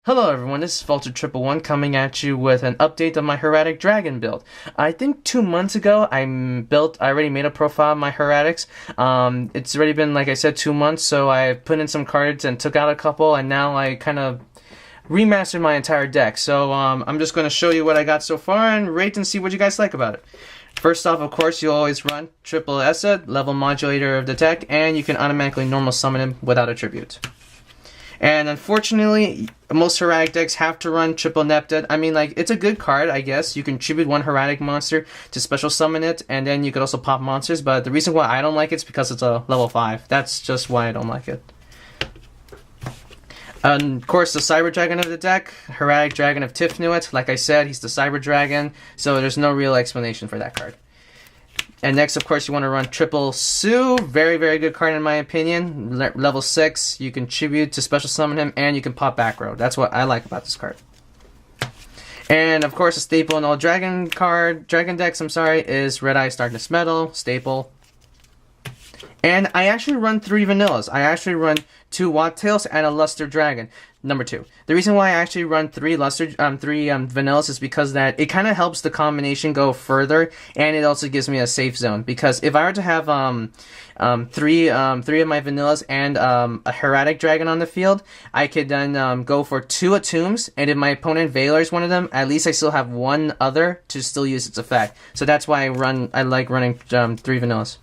Hello everyone, this is Vulture111 coming at you with an update on my Hieratic Dragon build. I think 2 months ago I already made a profile of my Hieratics. It's already been, like I said, 2 months, so I put in some cards and took out a couple, and now I kind of remastered my entire deck. So I'm just going to show you what I got so far and rate and see what you guys like about it. First off, of course, you'll always run triple Esed, level modulator of the deck, and you can automatically normal summon him without a tribute. And unfortunately, most Hieratic decks have to run triple Neptune. I mean, like, it's a good card, I guess. You can tribute one Hieratic monster to special summon it, and then you could also pop monsters. But the reason why I don't like it is because it's a level 5. That's just why I don't like it. And of course, the Cyber Dragon of the deck, Hieratic Dragon of Tifnuit. Like I said, he's the Cyber Dragon, so there's no real explanation for that card. And next, of course, you want to run Triple Sue. Very, very good card in my opinion. Level 6, you can tribute to special summon him, and you can pop back row. That's what I like about this card. And of course, a staple in all dragon decks, is Red Eyes Darkness Metal, staple. And I actually run 3 vanillas. I actually run 2 Wattails and a Luster Dragon, number 2. The reason why I actually run 3 vanillas is because that it kind of helps the combination go further, and it also gives me a safe zone. Because if I were to have three of my vanillas and a Hieratic Dragon on the field, I could then go for 2 Attumes, and if my opponent Valor's one of them, at least I still have one other to still use its effect. So that's why I like running 3 vanillas.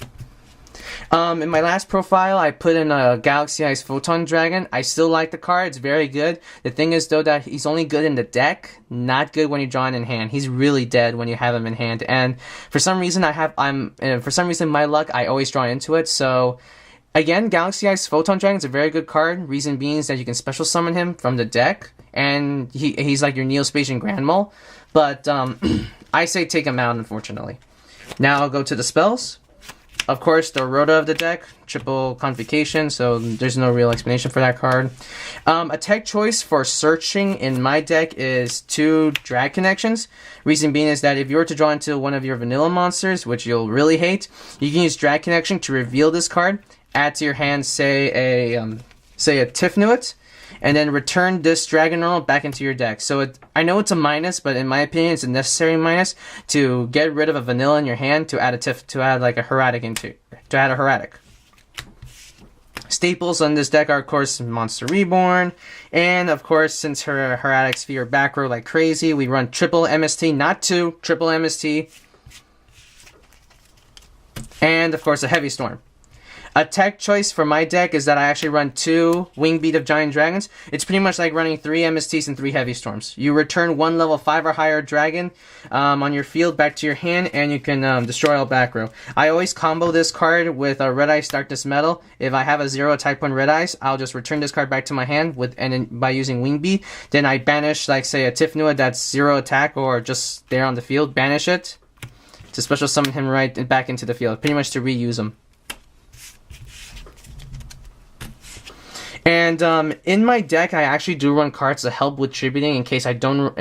In my last profile, I put in a Galaxy Eyes Photon Dragon. I still like the card. It's very good. The thing is, though, that he's only good in the deck, not good when you draw him in hand. He's really dead when you have him in hand. And for some reason, my luck, I always draw into it. So, again, Galaxy Eyes Photon Dragon is a very good card. Reason being is that you can special summon him from the deck, and he's like your Neospatian Grand Mole. But I say take him out, unfortunately. Now I'll go to the spells. Of course, the Rhoda of the deck, triple Convocation, so there's no real explanation for that card. A tech choice for searching in my deck is 2 Drag Connections. Reason being is that if you were to draw into one of your vanilla monsters, which you'll really hate, you can use Drag Connection to reveal this card, add to your hand, say a Tifnuit, and then return this Dragon Normal back into your deck. So I know it's a minus, but in my opinion, it's a necessary minus to get rid of a vanilla in your hand to add a Hieratic. Staples on this deck are, of course, Monster Reborn, and of course, since her Hieratic Sphere back row like crazy, we run triple MST, not 2, triple MST, and of course, a Heavy Storm. A tech choice for my deck is that I actually run 2 Wingbeat of Giant Dragons. It's pretty much like running 3 MSTs and 3 Heavy Storms. You return 1 level 5 or higher dragon on your field back to your hand, and you can destroy all back row. I always combo this card with a Red Eyes Darkness Metal. If I have a 0 Type 1 Red Eyes, I'll just return this card back to my hand by using Wingbeat. Then I banish, like, say, a Tifnua that's 0 attack or just there on the field. Banish it to special summon him right back into the field, pretty much to reuse him. And in my deck, I actually do run cards to help with tributing in case I don't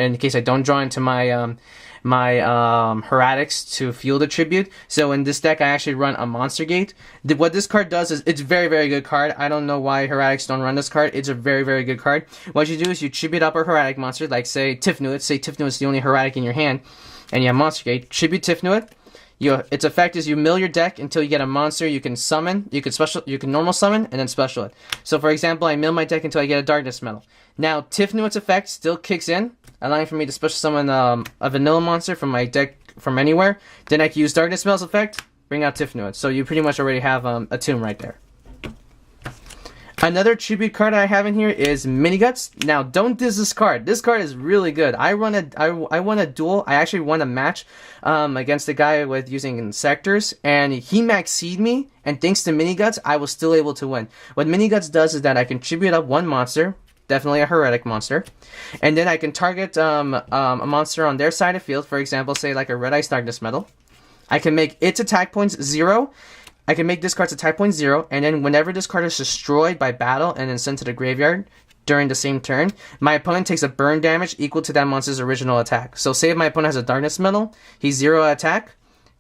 draw into my Hieratics to fuel the tribute. So in this deck, I actually run a Monster Gate. What this card does is it's a very, very good card. I don't know why Hieratics don't run this card. It's a very, very good card. What you do is you tribute up a Hieratic monster, like say Tifnuit. Say Tifnuit is the only Hieratic in your hand, and you have Monster Gate. Tribute Tifnuit. Its effect is you mill your deck until you get a monster you can summon, you can normal summon, and then special it. So for example, I mill my deck until I get a Darkness Metal. Now, Tifnuit's effect still kicks in, allowing for me to special summon a vanilla monster from my deck from anywhere. Then I can use Darkness Metal's effect, bring out Tifnuit. So you pretty much already have a tomb right there. Another tribute card I have in here is Miniguts. Now, don't diss this card. This card is really good. I won a duel. I actually won a match against a guy with using Insectors, and he maxed me, and thanks to Miniguts, I was still able to win. What Miniguts does is that I can tribute up 1 monster, definitely a Hieratic monster, and then I can target a monster on their side of the field, for example, say like a Red Eyes Darkness Metal. I can make its attack points 0, I can make this card's attack point 0, and then whenever this card is destroyed by battle and then sent to the graveyard during the same turn, my opponent takes a burn damage equal to that monster's original attack. So say if my opponent has a Darkness Metal, he's 0 attack.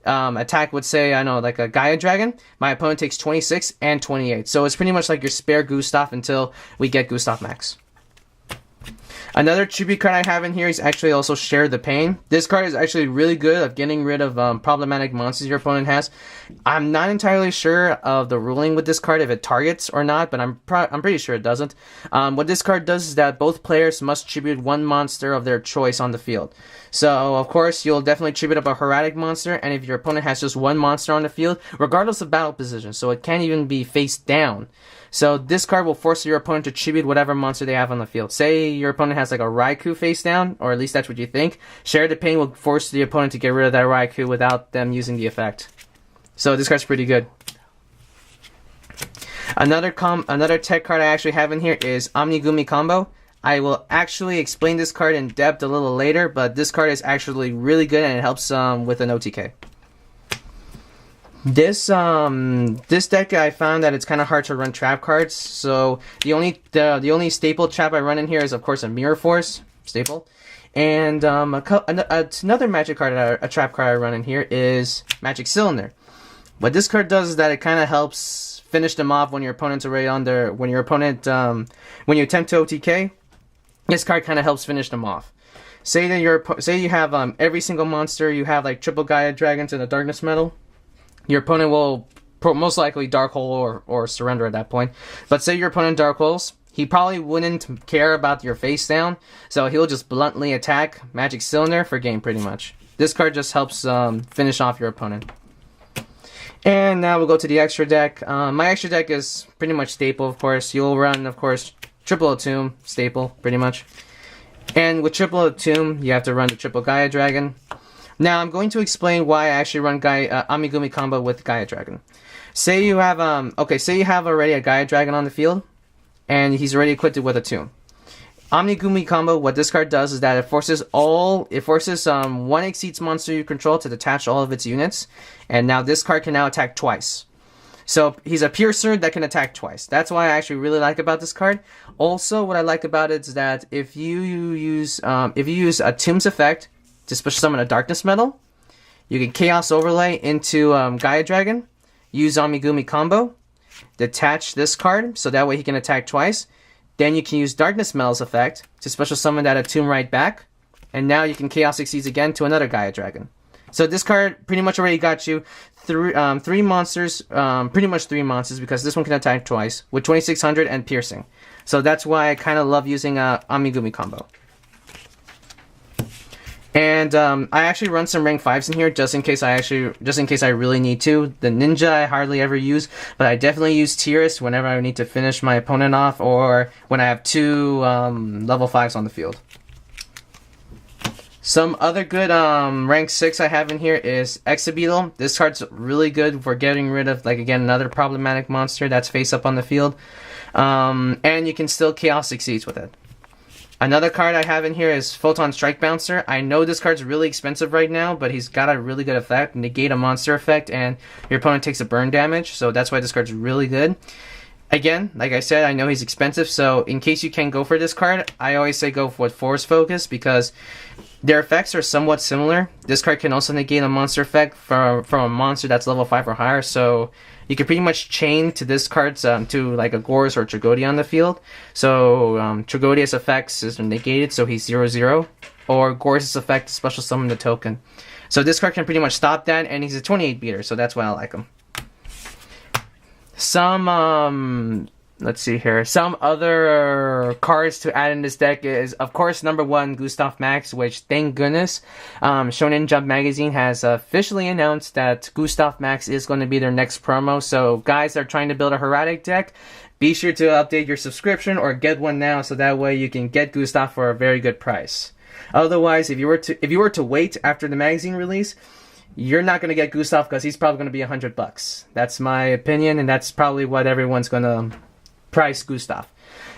Attack would say, I know, like a Gaia Dragon. My opponent takes 26 and 28. So it's pretty much like your spare Gustav until we get Gustav Max. Another tribute card I have in here is actually also Share the Pain. This card is actually really good at getting rid of problematic monsters your opponent has. I'm not entirely sure of the ruling with this card, if it targets or not, but I'm pretty sure it doesn't. What this card does is that both players must tribute one monster of their choice on the field. So, of course, you'll definitely tribute up a Hieratic monster, and if your opponent has just one monster on the field, regardless of battle position, so it can't even be face down. So this card will force your opponent to tribute whatever monster they have on the field. Say your opponent has like a Raikou face down, or at least that's what you think. Share the Pain will force the opponent to get rid of that Raikou without them using the effect. So this card's pretty good. Another tech card I actually have in here is Omnigumi Combo. I will actually explain this card in depth a little later, but this card is actually really good and it helps with an OTK. This deck, I found that it's kind of hard to run trap cards. So the only staple trap I run in here is, of course, a Mirror Force staple, and another magic card, a trap card I run in here is Magic Cylinder. What this card does is that it kind of helps finish them off when your opponent's already on their when you attempt to OTK. This card kind of helps finish them off. Say that you have every single monster, you have like triple Gaia Dragons and a Darkness Metal. Your opponent will most likely Dark Hole or surrender at that point. But say your opponent Dark Holes, he probably wouldn't care about your face down, so he'll just bluntly attack Magic Cylinder for game pretty much. This card just helps finish off your opponent. And now we'll go to the extra deck. My extra deck is pretty much staple, of course. You'll run, of course, Triple Tomb, staple, pretty much. And with Triple Tomb, you have to run the Triple Gaia Dragon. Now, I'm going to explain why I actually run Amigumi Combo with Gaia Dragon. Say you have already a Gaia Dragon on the field, and he's already equipped with a Tomb. Omnigumi Combo, what this card does is that it forces one Exceeds monster you control to detach all of its units, and now this card can now attack twice. So he's a Piercer that can attack twice. That's why I actually really like about this card. Also, what I like about it is that if you use a Tomb's effect to special summon a Darkness Metal, you can Chaos Overlay into Gaia Dragon, use Amigumi Combo, detach this card so that way he can attack twice. Then you can use Darkness Metal's effect to special summon that Tomb right back, and now you can Chaos Exceeds again to another Gaia Dragon. So this card pretty much already got you three monsters, pretty much three monsters, because this one can attack twice with 2600 and piercing. So that's why I kind of love using Amigumi Combo. And I actually run some rank 5s in here just in case I really need to. The Ninja I hardly ever use, but I definitely use Tiras whenever I need to finish my opponent off or when I have two level 5s on the field. Some other good rank 6 I have in here is Exabeetle. This card's really good for getting rid of, like, again, another problematic monster that's face up on the field. And you can still Chaos Exceeds with it. Another card I have in here is Photon Strike Bouncer. I know this card's really expensive right now, but he's got a really good effect. Negate a monster effect, and your opponent takes a burn damage, so that's why this card's really good. Again, like I said, I know he's expensive, so in case you can't go for this card, I always say go for Force Focus, because their effects are somewhat similar. This card can also negate a monster effect from a monster that's level 5 or higher, so you can pretty much chain to this card to like a Gorz or Tragodia on the field. So Tragodia's effects is negated, so he's 0/0, or Gorz's effect is special summon the token. So this card can pretty much stop that, and he's a 28 beater, so that's why I like him. Let's see here. Some other cards to add in this deck is, of course, number 1, Gustav Max, which, thank goodness, Shonen Jump Magazine has officially announced that Gustav Max is going to be their next promo. So, guys that are trying to build a Hieratic deck, be sure to update your subscription or get one now, so that way you can get Gustav for a very good price. Otherwise, if you were to wait after the magazine release, you're not going to get Gustav because he's probably going to be $100. That's my opinion, and that's probably what everyone's going to price Gustav.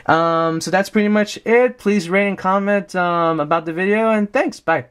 So that's pretty much it. Please rate and comment about the video, and thanks. Bye.